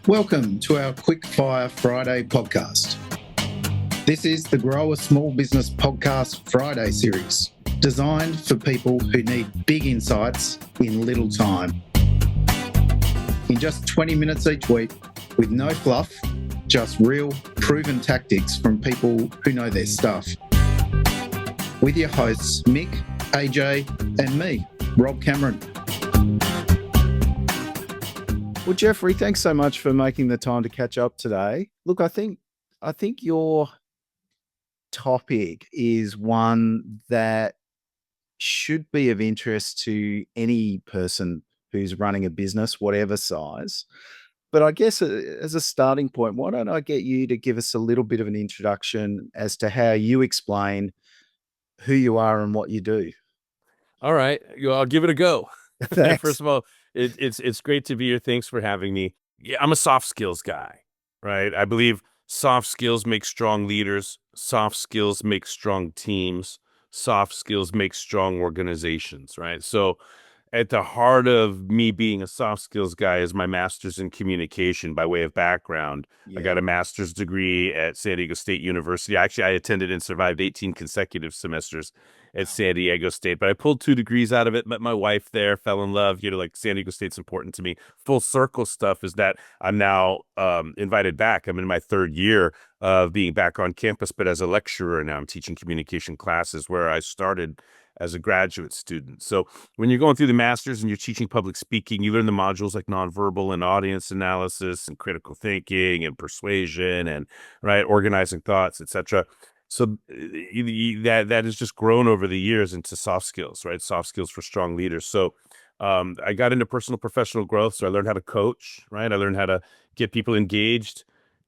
Welcome to our Quick Fire Friday podcast. This is the Grow a Small Business Podcast Friday series, designed for people who need big insights in little time. In just 20 minutes each week, with no fluff, just real, proven tactics from people who know their stuff. With your hosts, Mick, AJ, and me, Rob Cameron. Well, Jeffrey, thanks so much for making the time to catch up today. Look, I think your topic is one that should be of interest to any person who's running a business, whatever size. But I guess as a starting point, why don't I get you to give us a little bit of an introduction as to how you explain who you are and what you do? All right, I'll give it a go. Thanks. First of all, it's great to be here. Thanks for having me. Yeah, I'm a soft skills guy, right? I believe soft skills make strong leaders. Soft skills make strong teams. Soft skills make strong organizations, right? So at the heart of me being a soft skills guy is my master's in communication by way of background. I got a master's degree at San Diego State University. Actually, I attended and survived 18 consecutive semesters at San Diego State, but I pulled 2 degrees out of it, met my wife there, fell in love. Like San Diego State's important to me. Full circle stuff is that I'm now invited back. I'm in my 3rd year of being back on campus, but as a lecturer now. I'm teaching communication classes where I started as a graduate student. So when you're going through the master's and you're teaching public speaking, you learn the modules like nonverbal and audience analysis and critical thinking and persuasion and organizing thoughts, etc. So that has just grown over the years into soft skills, right? Soft skills for strong leaders. So I got into personal professional growth. So I learned how to coach, right? I learned how to get people engaged,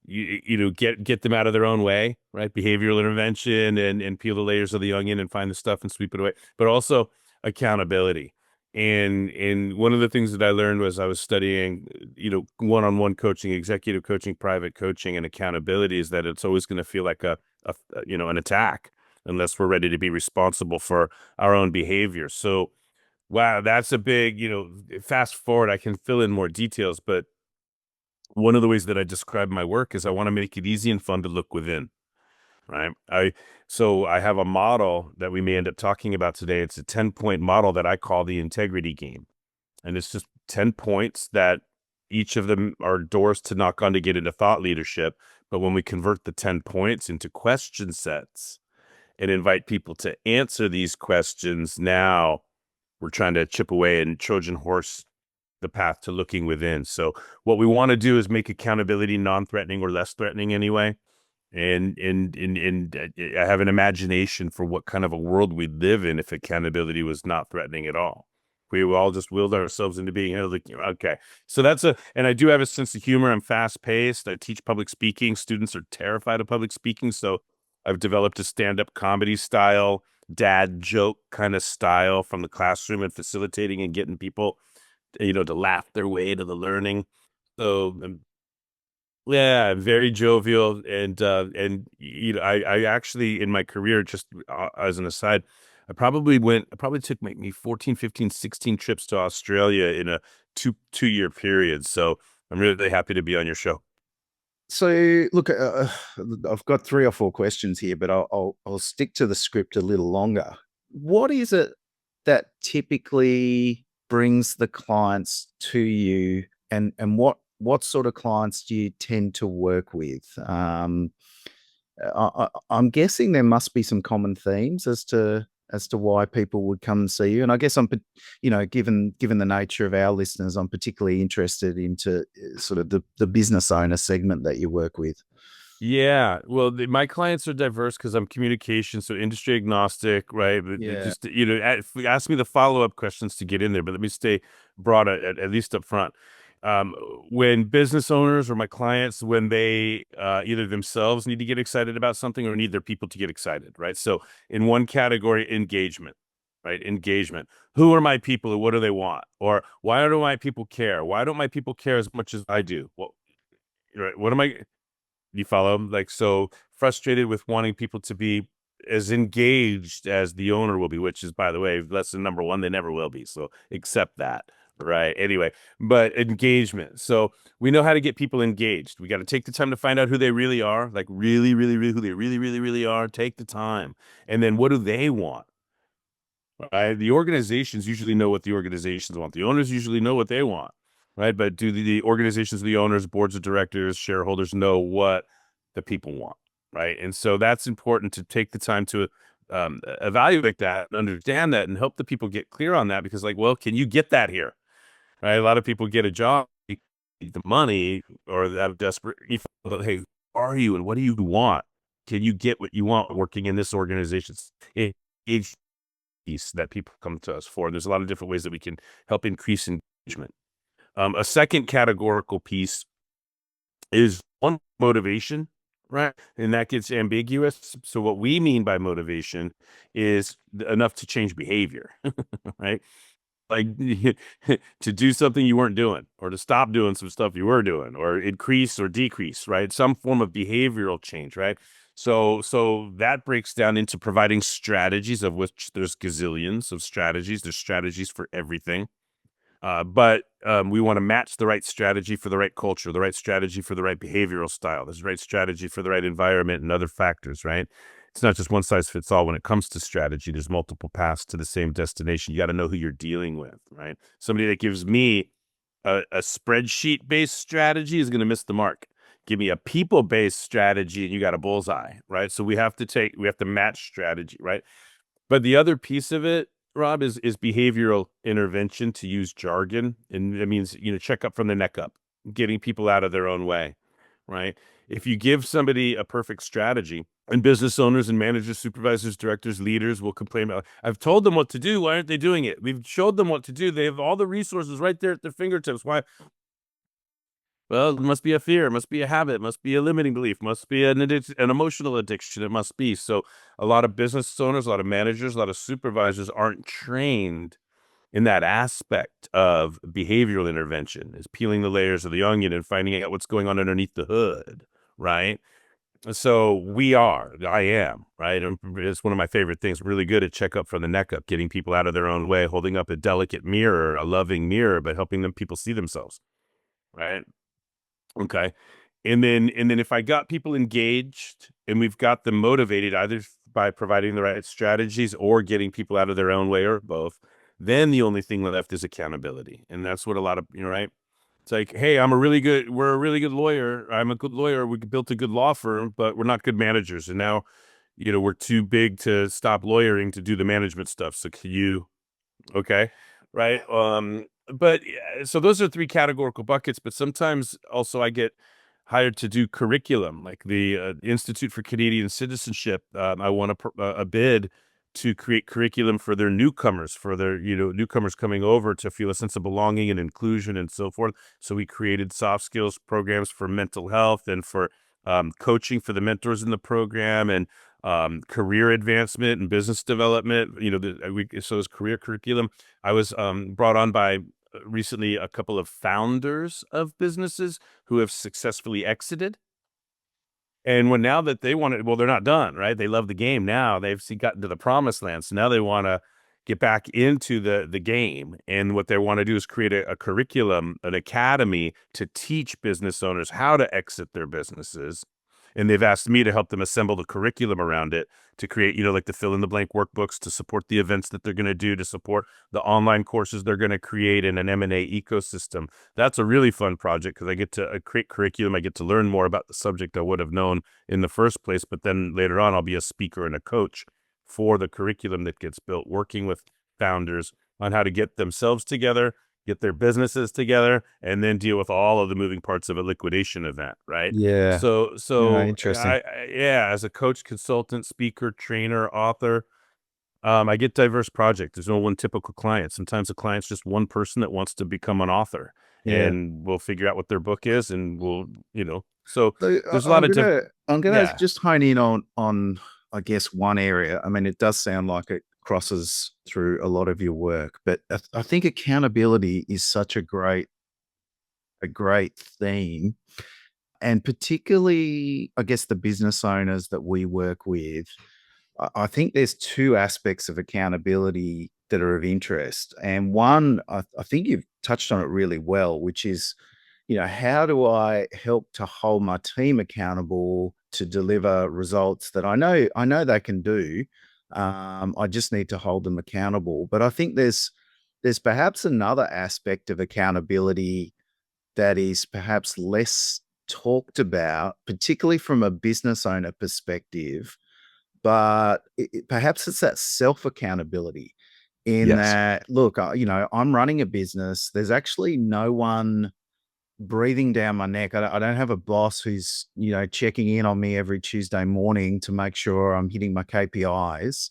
get them out of their own way, right? Behavioral intervention and peel the layers of the onion and find the stuff and sweep it away, but also accountability. And one of the things that I learned was I was studying, one-on-one coaching, executive coaching, private coaching, and accountability is that it's always going to feel like an attack unless we're ready to be responsible for our own behavior. So, wow, that's a big, fast forward, I can fill in more details, but one of the ways that I describe my work is I want to make it easy and fun to look within, right? So I have a model that we may end up talking about today. It's a 10-point model that I call the integrity game. And it's just 10 points that each of them are doors to knock on to get into thought leadership. But when we convert the 10 points into question sets and invite people to answer these questions, now we're trying to chip away and Trojan horse the path to looking within. So what we want to do is make accountability non-threatening or less threatening anyway. And I have an imagination for what kind of a world we'd live in if accountability was not threatening at all. We all just willed ourselves into being okay. So and I do have a sense of humor. I'm fast paced. I teach public speaking. Students are terrified of public speaking. So I've developed a stand-up comedy style, dad joke kind of style from the classroom and facilitating and getting people, to laugh their way to the learning. So yeah, very jovial. And I actually, in my career, just as an aside, I probably took maybe 14, 15, 16 trips to Australia in a two-year period. So I'm really happy to be on your show. So, look, I've got 3 or 4 questions here, but I'll stick to the script a little longer. What is it that typically brings the clients to you, and what sort of clients do you tend to work with? I'm guessing there must be some common themes as to why people would come and see you. And I guess given the nature of our listeners, I'm particularly interested into sort of the business owner segment that you work with. Yeah, well, my clients are diverse because I'm communication, so industry agnostic, right? But just ask me the follow-up questions to get in there, but let me stay broad at least up front. When business owners or my clients, when they either themselves need to get excited about something or need their people to get excited, right? So in one category, engagement, right? Engagement. Who are my people and what do they want? Or why don't my people care? Why don't my people care as much as I do? Well, right, what am I? You follow? Like, so frustrated with wanting people to be as engaged as the owner will be, which is, by the way, lesson number 1, they never will be. So accept that, right? Anyway, but engagement. So we know how to get people engaged. We got to take the time to find out who they really are, like really, really, really, who they really, really, really are. Take the time. And then what do they want? Right? The organizations usually know what the organizations want. The owners usually know what they want, right? But do the organizations, the owners, boards of directors, shareholders know what the people want, right? And so that's important to take the time to evaluate that and understand that and help the people get clear on that because, like, well, can you get that here? Right? A lot of people get a job, the money, or out of desperate. Hey, who are you and what do you want? Can you get what you want working in this organization? It's piece that people come to us for. There's a lot of different ways that we can help increase engagement. A second categorical piece is one motivation, right? And that gets ambiguous. So what we mean by motivation is enough to change behavior, right? Like to do something you weren't doing or to stop doing some stuff you were doing or increase or decrease, right? Some form of behavioral change, right? So that breaks down into providing strategies, of which there's gazillions of strategies. There's strategies for everything. But we want to match the right strategy for the right culture, the right strategy for the right behavioral style, the right strategy for the right environment and other factors, right? It's not just one size fits all when it comes to strategy. There's multiple paths to the same destination. You got to know who you're dealing with, right? Somebody that gives me a spreadsheet-based strategy is going to miss the mark. Give me a people-based strategy and you got a bullseye, right? So we have to match strategy, right? But the other piece of it, Rob, is behavioral intervention, to use jargon. And that means, check up from the neck up, getting people out of their own way, right? If you give somebody a perfect strategy, and business owners and managers, supervisors, directors, leaders will complain about, I've told them what to do. Why aren't they doing it? We've showed them what to do. They have all the resources right there at their fingertips. Why? Well, it must be a fear, it must be a habit, it must be a limiting belief, must be an emotional addiction. It must be. So a lot of business owners, a lot of managers, a lot of supervisors aren't trained in that aspect of behavioral intervention, is peeling the layers of the onion and finding out what's going on underneath the hood, right? So I am, right? And it's one of my favorite things. Really good at check up from the neck up, getting people out of their own way, holding up a delicate mirror, a loving mirror, but helping people see themselves, right? Okay. And then if I got people engaged and we've got them motivated either by providing the right strategies or getting people out of their own way or both, then the only thing left is accountability. And that's what a lot of, right? It's like, hey, we're a really good lawyer. I'm a good lawyer. We built a good law firm, but we're not good managers. And now, we're too big to stop lawyering to do the management stuff. So can you, okay. Right. But so those are three categorical buckets, but sometimes also I get hired to do curriculum, like the Institute for Canadian Citizenship. I want a bid to create curriculum for their newcomers, for their, newcomers coming over to feel a sense of belonging and inclusion and so forth. So we created soft skills programs for mental health and for coaching for the mentors in the program and career advancement and business development. So as career curriculum, I was brought on by recently a couple of founders of businesses who have successfully exited. And now that they want to, well, they're not done, right? They love the game now. They've gotten to the promised land. So now they want to get back into the game. And what they want to do is create a curriculum, an academy to teach business owners how to exit their businesses. And they've asked me to help them assemble the curriculum around it to create, like the fill in the blank workbooks to support the events that they're going to do, to support the online courses they're going to create in an M&A ecosystem. That's a really fun project because I get to create curriculum. I get to learn more about the subject I would have known in the first place. But then later on, I'll be a speaker and a coach for the curriculum that gets built, working with founders on how to get themselves together, get their businesses together, and then deal with all of the moving parts of a liquidation event, right? Yeah. So Interesting. as a coach, consultant, speaker, trainer, author, I get diverse projects. There's no one typical client. Sometimes a client's just one person that wants to become an author, Yeah. and we'll figure out what their book is, and we'll, so So there's a lot of different. I'm gonna Yeah. just hone in on I guess one area. I mean, it does sound like it crosses through a lot of your work, but I think accountability is such a great theme, and particularly, I guess, the business owners that we work with. I think there's two aspects of accountability that are of interest, and one I think you've touched on it really well, which is, how do I help to hold my team accountable to deliver results that I know they can do. I just need to hold them accountable. But I think there's perhaps another aspect of accountability that is perhaps less talked about, particularly from a business owner perspective, but perhaps it's that self accountability in Yes. that, look, I'm running a business. There's actually no one breathing down my neck. I don't have a boss who's, checking in on me every Tuesday morning to make sure I'm hitting my KPIs.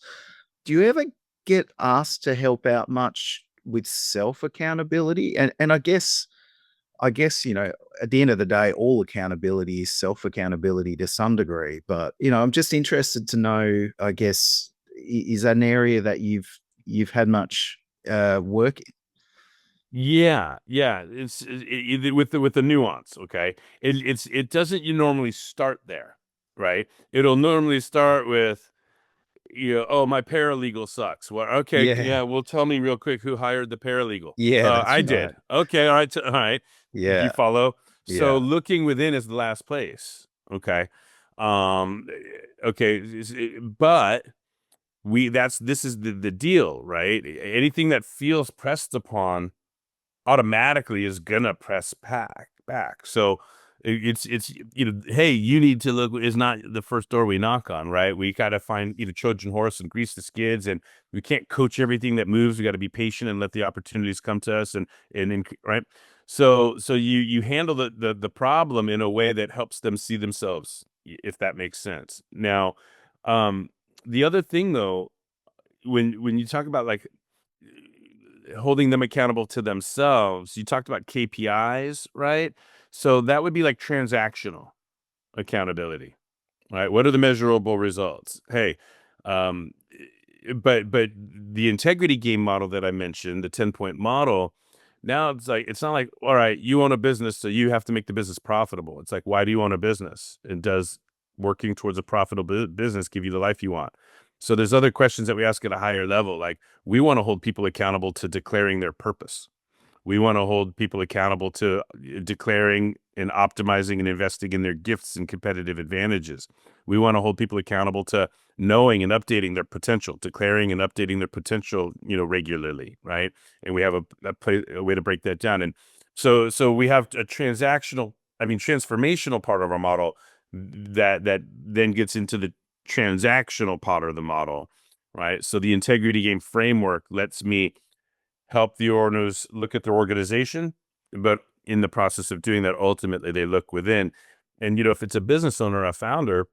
Do you ever get asked to help out much with self accountability? And I guess, at the end of the day, all accountability is self accountability to some degree. But, I'm just interested to know, I guess, is that an area that you've had much work in? Yeah, yeah. With the nuance, okay? It doesn't you normally start there, right? It'll normally start with, oh, my paralegal sucks. Well, okay, Yeah. yeah, well, tell me real quick who hired the paralegal. Yeah, that's I right. did. Okay, all right, all right. Do you Yeah. follow? So Yeah. looking within is the last place. Okay. Um, okay, but this is the deal, right? Anything that feels pressed upon automatically is gonna press back. So it's hey, you need to look is not the first door we knock on, right? We gotta find Trojan horse and grease the skids, and we can't coach everything that moves. We got to be patient and let the opportunities come to us, and right. So you handle the problem in a way that helps them see themselves, if that makes sense. Now, um, the other thing though, when you talk about like holding them accountable to themselves, you talked about KPIs, right? So that would be like transactional accountability, right? What are the measurable results? Hey, um, but the integrity game model that I mentioned, the 10-point model, now it's not like, all right, you own a business, so you have to make the business profitable. It's like, why do you own a business? And does working towards a profitable business give you the life you want? So there's other questions that we ask at a higher level, like we want to hold people accountable to declaring their purpose. We want to hold people accountable to declaring and optimizing and investing in their gifts and competitive advantages. We want to hold people accountable to knowing and updating their potential, declaring and updating their potential, regularly, right? And we have a way to break that down. And so we have a transformational part of our model that then gets into the transactional part of the model, right? So the integrity game framework lets me help the owners look at their organization, but in the process of doing that, ultimately they look within. And if it's a business owner or a founder,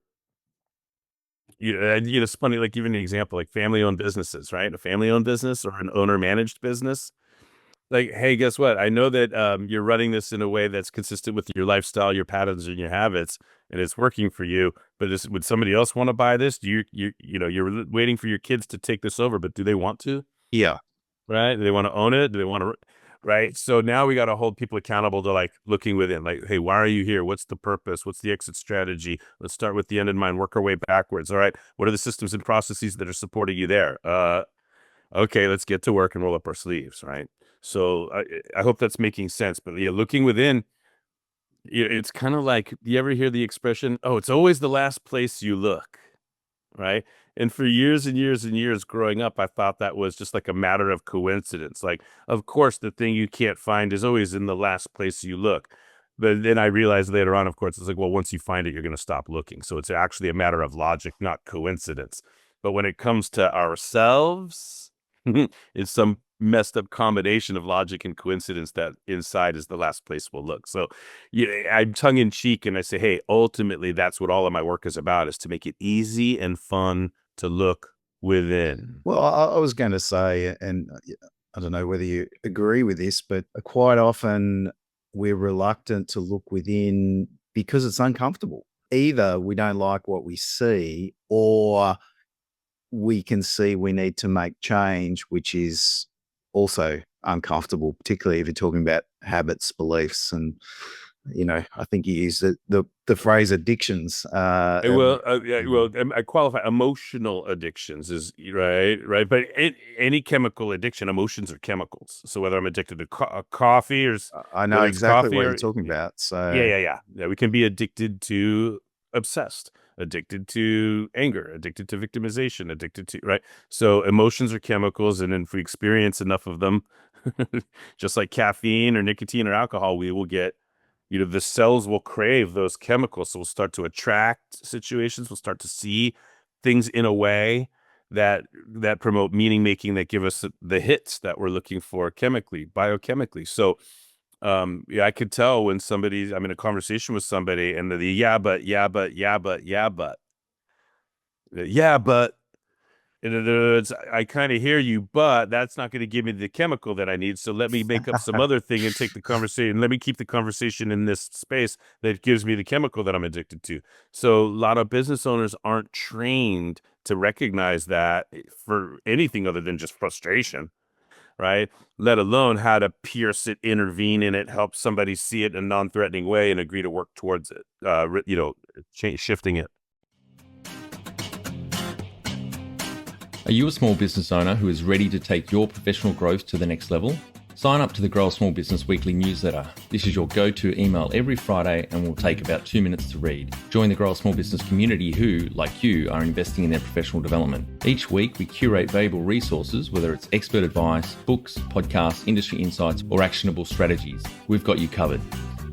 it's funny. Like even an example, like family-owned businesses, right? A family-owned business or an owner-managed business. Like, hey, guess what? I know that you're running this in a way that's consistent with your lifestyle, your patterns, and your habits, and it's working for you. But would somebody else want to buy this? Do you're waiting for your kids to take this over, but do they want to? Yeah. Right? Do they want to own it? Do they want to? Right. So now we got to hold people accountable to like looking within, like, hey, why are you here? What's the purpose? What's the exit strategy? Let's start with the end in mind, work our way backwards. All right. What are the systems and processes that are supporting you there? Okay, let's get to work and roll up our sleeves. Right. So I hope that's making sense. But yeah, looking within, it's kind of like, you ever hear the expression, oh, it's always the last place you look. Right. And for years and years and years growing up, I thought that was just like a matter of coincidence. Like, of course, the thing you can't find is always in the last place you look. But then I realized later on, of course, it's like, well, once you find it, you're going to stop looking. So it's actually a matter of logic, not coincidence. But when it comes to ourselves, it's some messed up combination of logic and coincidence that inside is the last place we'll look. So I'm tongue in cheek and I say, hey, ultimately, that's what all of my work is about, is to make it easy and fun to look within. Well, I was going to say, and I don't know whether you agree with this, but quite often we're reluctant to look within because it's uncomfortable. Either we don't like what we see, or we can see we need to make change, which is also uncomfortable, particularly if you're talking about habits, beliefs, and I think you use the the phrase addictions. I qualify emotional addictions is right. But any chemical addiction, emotions are chemicals. So whether I'm addicted to coffee or I know whether it's exactly coffee what or you're talking about. So yeah. We can be addicted to obsessed, addicted to anger, addicted to victimization, addicted to right. So emotions are chemicals, and then if we experience enough of them, just like caffeine or nicotine or alcohol, we will get the cells will crave those chemicals. So we'll start to attract situations. We'll start to see things in a way that promote meaning making, that give us the hits that we're looking for chemically, biochemically. So I could tell when I'm in a conversation with somebody and yeah, but I kind of hear you, but that's not going to give me the chemical that I need. So let me make up some other thing and take the conversation. Let me keep the conversation in this space that gives me the chemical that I'm addicted to. So a lot of business owners aren't trained to recognize that for anything other than just frustration, right? Let alone how to pierce it, intervene in it, help somebody see it in a non-threatening way and agree to work towards it, shifting it. Are you a small business owner who is ready to take your professional growth to the next level? Sign up to the Grow a Small Business weekly newsletter. This is your go-to email every Friday and will take about 2 minutes to read. Join the Grow a Small Business community who, like you, are investing in their professional development. Each week, we curate valuable resources, whether it's expert advice, books, podcasts, industry insights, or actionable strategies. We've got you covered.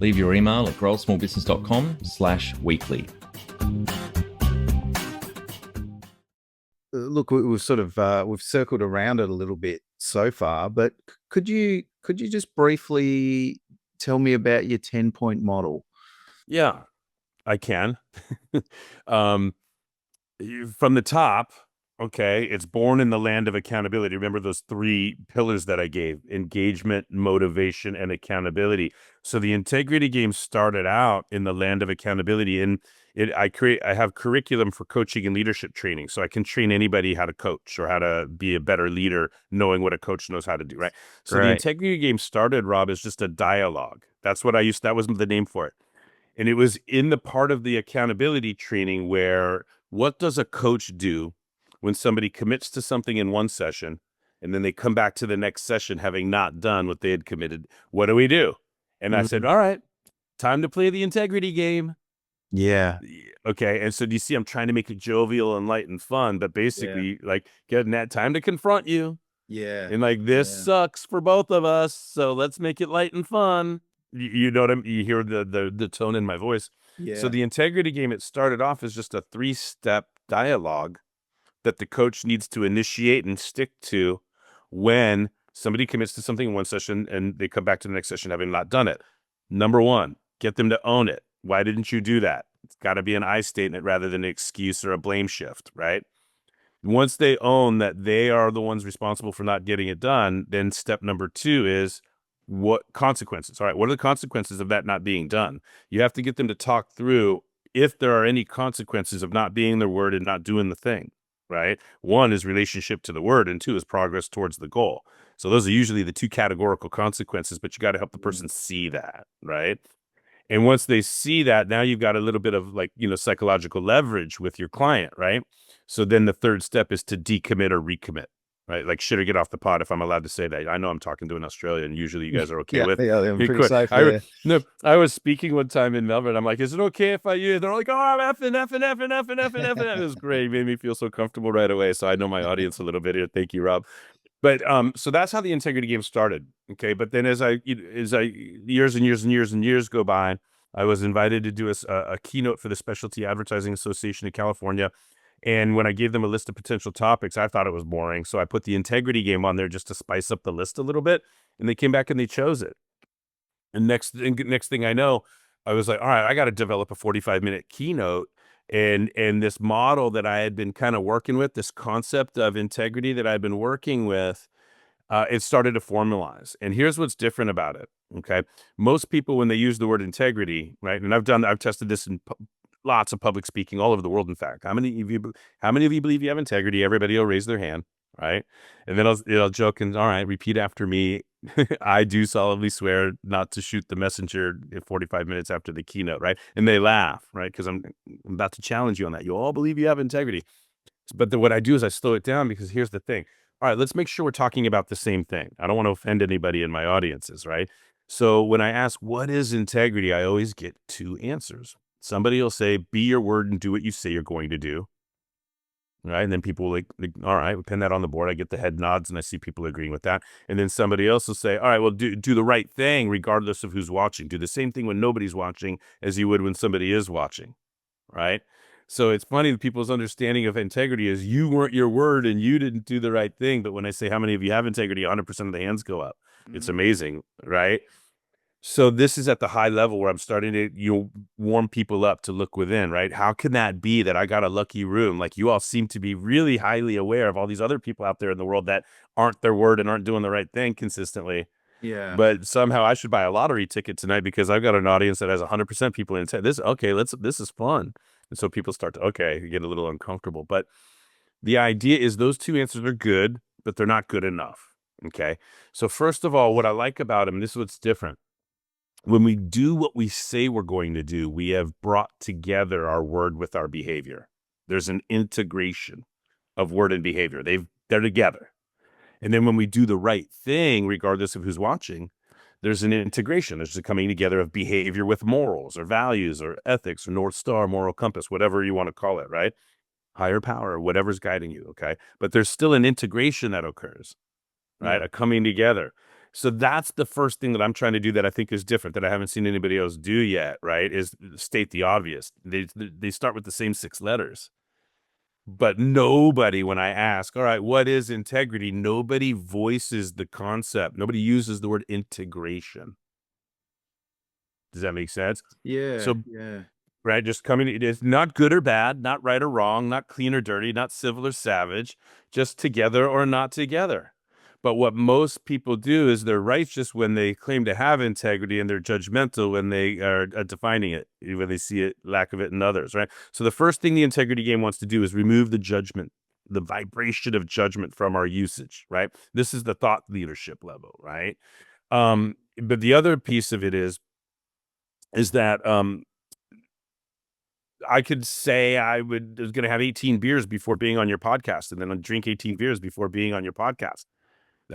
Leave your email at growasmallbusiness.com/weekly. Look, we've sort of we've circled around it a little bit so far, but could you just briefly tell me about your 10-point model? Yeah, I can. From the top, okay, it's born in the land of accountability. Remember those 3 pillars that I gave: engagement, motivation, and accountability. So the integrity game started out in the land of accountability, and I have curriculum for coaching and leadership training, so I can train anybody how to coach or how to be a better leader, knowing what a coach knows how to do, right? So the integrity game started, Rob, as just a dialogue. That's what that was the name for it. And it was in the part of the accountability training where, what does a coach do when somebody commits to something in one session and then they come back to the next session having not done what they had committed? What do we do? And I said, all right, time to play the integrity game. Yeah. Okay. And so do you see, I'm trying to make it jovial and light and fun, but basically like getting that time to confront you. Yeah. And like, this sucks for both of us. So let's make it light and fun. You know what you hear the tone in my voice. Yeah. So the integrity game, it started off as just a 3-step dialogue that the coach needs to initiate and stick to when somebody commits to something in one session and they come back to the next session having not done it. Number 1, get them to own it. Why didn't you do that? It's got to be an I statement rather than an excuse or a blame shift, right? Once they own that they are the ones responsible for not getting it done, then step number 2 is, what consequences? All right, what are the consequences of that not being done? You have to get them to talk through if there are any consequences of not being their word and not doing the thing, right? 1 is relationship to the word, and 2 is progress towards the goal. So those are usually the 2 categorical consequences, but you got to help the person see that, right? And once they see that, now you've got a little bit of psychological leverage with your client, right? So then the 3rd step is to decommit or recommit, right? Like, shit or get off the pot, if I'm allowed to say that. I know I'm talking to an Australian. Usually you guys are okay with. Yeah, I'm pretty safe there. I was speaking one time in Melbourne. I'm like, is it okay if I use? They're like, oh, I'm effing. It was great. It made me feel so comfortable right away. So I know my audience a little bit here. Thank you, Rob. But so that's how the integrity game started. Okay, but then as I years and years go by, I was invited to do a keynote for the Specialty Advertising Association in California. And when I gave them a list of potential topics, I thought it was boring. So I put the integrity game on there just to spice up the list a little bit. And they came back and they chose it. And next thing I know, I was like, all right, I got to develop a 45-minute keynote. And this model that I had been kind of working with, this concept of integrity that I've been working with, it started to formalize. And here's what's different about it. Okay. Most people, when they use the word integrity, right? And I've tested this in lots of public speaking all over the world. In fact, how many of you believe you have integrity? Everybody will raise their hand. Right. And then I'll joke and, all right, repeat after me. I do solemnly swear not to shoot the messenger 45 minutes after the keynote, right? And they laugh, right? Because I'm about to challenge you on that. You all believe you have integrity. But what I do is I slow it down, because here's the thing. All right, let's make sure we're talking about the same thing. I don't want to offend anybody in my audiences, right? So when I ask, what is integrity? I always get two answers. Somebody will say, be your word and do what you say you're going to do. Right. And then people will all right, we pin that on the board. I get the head nods and I see people agreeing with that. And then somebody else will say, all right, well, do the right thing regardless of who's watching. Do the same thing when nobody's watching as you would when somebody is watching. Right. So it's funny that people's understanding of integrity is you weren't your word and you didn't do the right thing. But when I say how many of you have integrity, 100% of the hands go up. It's amazing. Right. So this is at the high level where I'm starting to warm people up to look within, right? How can that be that I got a lucky room? Like, you all seem to be really highly aware of all these other people out there in the world that aren't their word and aren't doing the right thing consistently. Yeah. But somehow I should buy a lottery ticket tonight because I've got an audience that has 100% people in this. Okay, this is fun. And so people start to, get a little uncomfortable. But the idea is those two answers are good, but they're not good enough. Okay. So first of all, what I like about them, this is what's different. When we do what we say we're going to do, we have brought together our word with our behavior. There's an integration of word and behavior. They're together. And then when we do the right thing, regardless of who's watching, there's an integration. There's a coming together of behavior with morals or values or ethics or North Star, moral compass, whatever you want to call it, right? Higher power, whatever's guiding you, okay? But there's still an integration that occurs, right? Yeah. A coming together. So that's the first thing that I'm trying to do that I think is different, that I haven't seen anybody else do yet, right? Is state the obvious. They start with the same 6 letters. But nobody, when I ask, all right, what is integrity? Nobody voices the concept. Nobody uses the word integration. Does that make sense? Yeah. So, Yeah. right, just coming, it is not good or bad, not right or wrong, not clean or dirty, not civil or savage, just together or not together. But what most people do is they're righteous when they claim to have integrity, and they're judgmental when they are defining it, when they see it, lack of it in others, right? So the first thing the integrity game wants to do is remove the judgment, the vibration of judgment from our usage, right? This is the thought leadership level, right? But the other piece of it is that I could say I was going to have 18 beers before being on your podcast, and then I'd drink 18 beers before being on your podcast.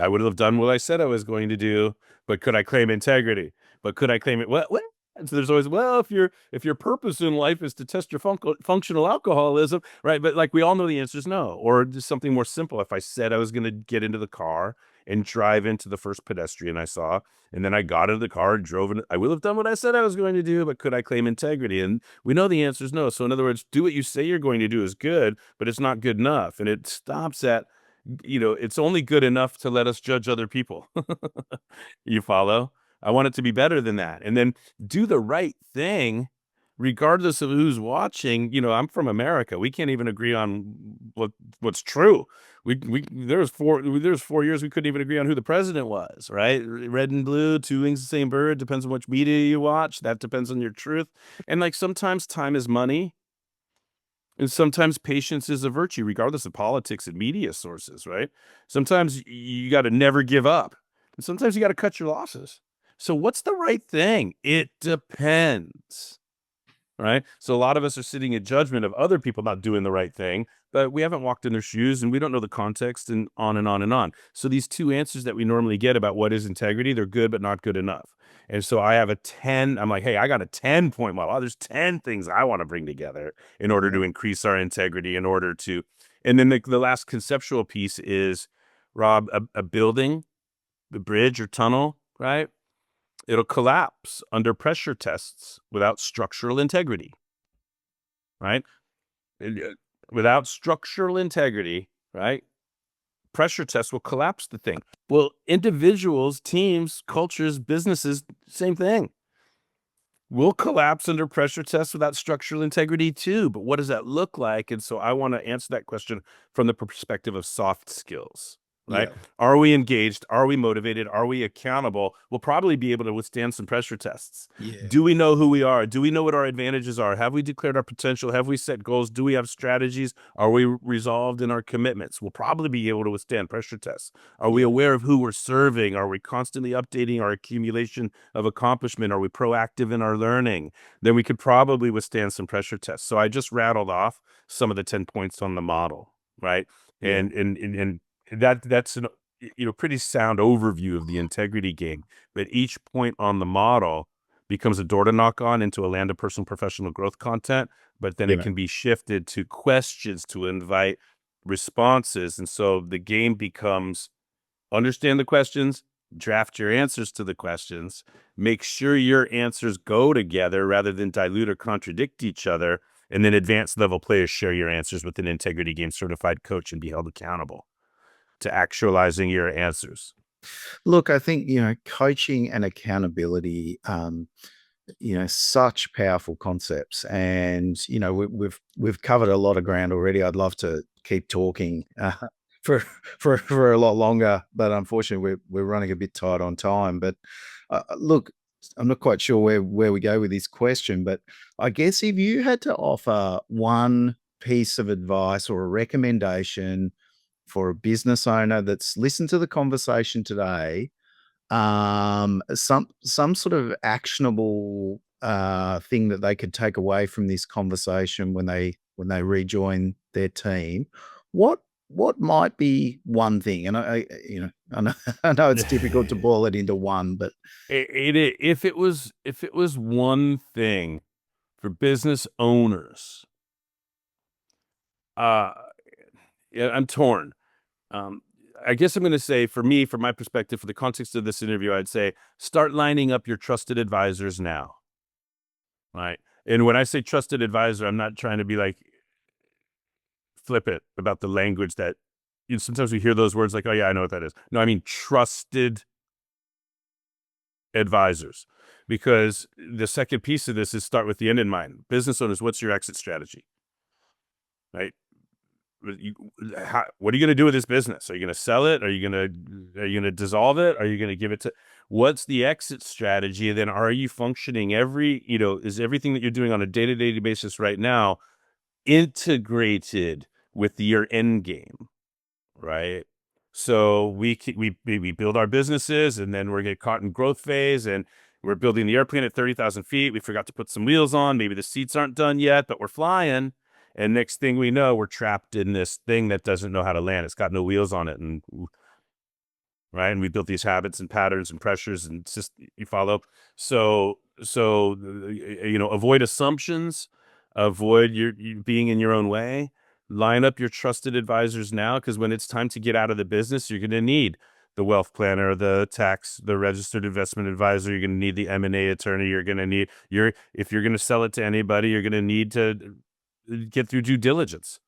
I would have done what I said I was going to do, but could I claim integrity? But could I claim it? What? And so there's always, well, if your purpose in life is to test your functional alcoholism, right? But like, we all know the answer is no. Or just something more simple. If I said I was going to get into the car and drive into the first pedestrian I saw, and then I got into the car and drove in, I will have done what I said I was going to do, but could I claim integrity? And we know the answer is no. So in other words, do what you say you're going to do is good, but it's not good enough. And it stops at, it's only good enough to let us judge other people. You follow? I want it to be better than that. And then do the right thing, regardless of who's watching. I'm from America. We can't even agree on what's true. There's 4 years we couldn't even agree on who the president was, right? Red and blue, two wings, the same bird. Depends on which media you watch. That depends on your truth. And like, sometimes time is money. And sometimes patience is a virtue, regardless of politics and media sources, right? Sometimes you got to never give up. And sometimes you got to cut your losses. So what's the right thing? It depends, right? So a lot of us are sitting in judgment of other people not doing the right thing, but we haven't walked in their shoes and we don't know the context, and on and on and on. So these two answers that we normally get about what is integrity, they're good, but not good enough. And so I have a 10. I'm like, hey, I got a 10-point model. There's 10 things I want to bring together in order to increase our integrity, in order to, and then the last conceptual piece is, Rob, a building, the bridge or tunnel, right? It'll collapse under pressure tests without structural integrity, right? Without structural integrity, right? Pressure tests will collapse the thing. Well, individuals, teams, cultures, businesses, same thing. Will collapse under pressure tests without structural integrity too. But what does that look like? And so I want to answer that question from the perspective of soft skills. right? Yeah. Are we engaged? Are we motivated? Are we accountable? We'll probably be able to withstand some pressure tests. Yeah. Do we know who we are? Do we know what our advantages are? Have we declared our potential? Have we set goals? Do we have strategies? Are we resolved in our commitments? We'll probably be able to withstand pressure tests. Are we Yeah. aware of who we're serving? Are we constantly updating our accumulation of accomplishment? Are we proactive in our learning? Then we could probably withstand some pressure tests. So I just rattled off some of the 10 points on the model, right? Yeah. And that's an pretty sound overview of the integrity game. But each point on the model becomes a door to knock on into a land of personal professional growth content, but then Yeah, it can be shifted to questions to invite responses. And so the game becomes understand the questions, draft your answers to the questions, make sure your answers go together rather than dilute or contradict each other, and then advanced level players share your answers with an integrity game certified coach and be held accountable to actualizing your answers. Look, I think, coaching and accountability, such powerful concepts. And, we've covered a lot of ground already. I'd love to keep talking for for a lot longer, but unfortunately we're running a bit tight on time. But look, I'm not quite sure where we go with this question, but I guess if you had to offer one piece of advice or a recommendation for a business owner that's listened to the conversation today, some sort of actionable thing that they could take away from this conversation when they rejoin their team, what might be one thing? And I know, I know it's difficult to boil it into one, but If it was one thing for business owners, yeah, I'm torn. I guess I'm going to say, for me, from my perspective, for the context of this interview, I'd say start lining up your trusted advisors now, right? And when I say trusted advisor, I'm not trying to be like flippant about the language that sometimes we hear those words like, oh yeah, I know what that is. No, I mean trusted advisors, because the second piece of this is start with the end in mind. Business owners, what's your exit strategy, right? What are you going to do with this business? Are you going to sell it? Are you going to dissolve it? Are you going to give it to? What's the exit strategy? And then are you functioning is everything that you're doing on a day-to-day basis right now integrated with your end game, right? So we build our businesses, and then we're getting caught in growth phase, and we're building the airplane at 30,000 feet. We forgot to put some wheels on. Maybe the seats aren't done yet, but we're flying. And next thing we know, we're trapped in this thing that doesn't know how to land. It's got no wheels on it. And right. And we built these habits and patterns and pressures, and it's just, you follow. So, avoid assumptions, avoid you being in your own way, line up your trusted advisors now. Cause when it's time to get out of the business, you're going to need the wealth planner, the registered investment advisor. You're going to need the M&A attorney. You're going to need if you're going to sell it to anybody, you're going to need to get through due diligence.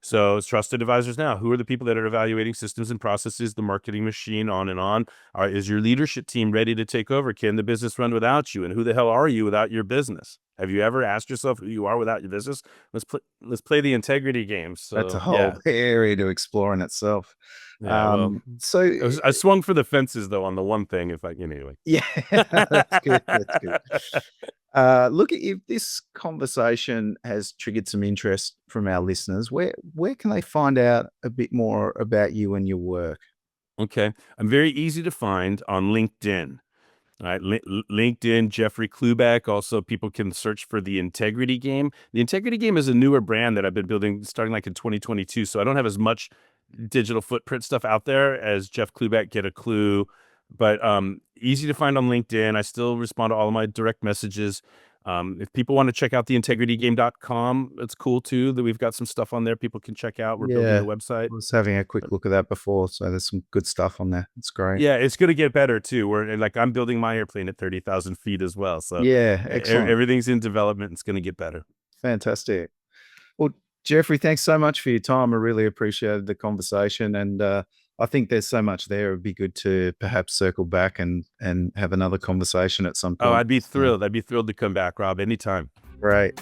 So it's trusted advisors now. Who are the people that are evaluating systems and processes, the marketing machine, on and on? Is your leadership team ready to take over? Can the business run without you? And who the hell are you without your business? Have you ever asked yourself who you are without your business? Let's play the integrity game. So that's a whole area to explore in itself. Yeah, so I swung for the fences though on the one thing. If I can, anyway. Yeah, that's good. That's good. Look, if this conversation has triggered some interest from our listeners, where can they find out a bit more about you and your work? Okay, I'm very easy to find on LinkedIn. All right, LinkedIn, Jeffrey Klubeck. Also, people can search for the Integrity Game. The Integrity Game is a newer brand that I've been building starting like in 2022. So I don't have as much digital footprint stuff out there as Jeff Klubeck, Get a Clue, but easy to find on LinkedIn. I still respond to all of my direct messages. If people want to check out theintegritygame.com, it's cool too that we've got some stuff on there people can check out. We're building a website. I was having a quick look at that before, so there's some good stuff on there. It's great. Yeah, it's going to get better too. I'm building my airplane at 30,000 feet as well. So yeah, excellent. Everything's in development. It's going to get better. Fantastic. Well, Jeffrey, thanks so much for your time. I really appreciated the conversation, and I think there's so much there. It'd be good to perhaps circle back and have another conversation at some point. Oh, I'd be thrilled. I'd be thrilled to come back, Rob, anytime. Great.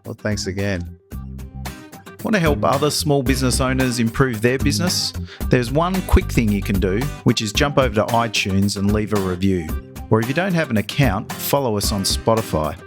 Well, thanks again. Want to help other small business owners improve their business? There's one quick thing you can do, which is jump over to iTunes and leave a review. Or if you don't have an account, follow us on Spotify.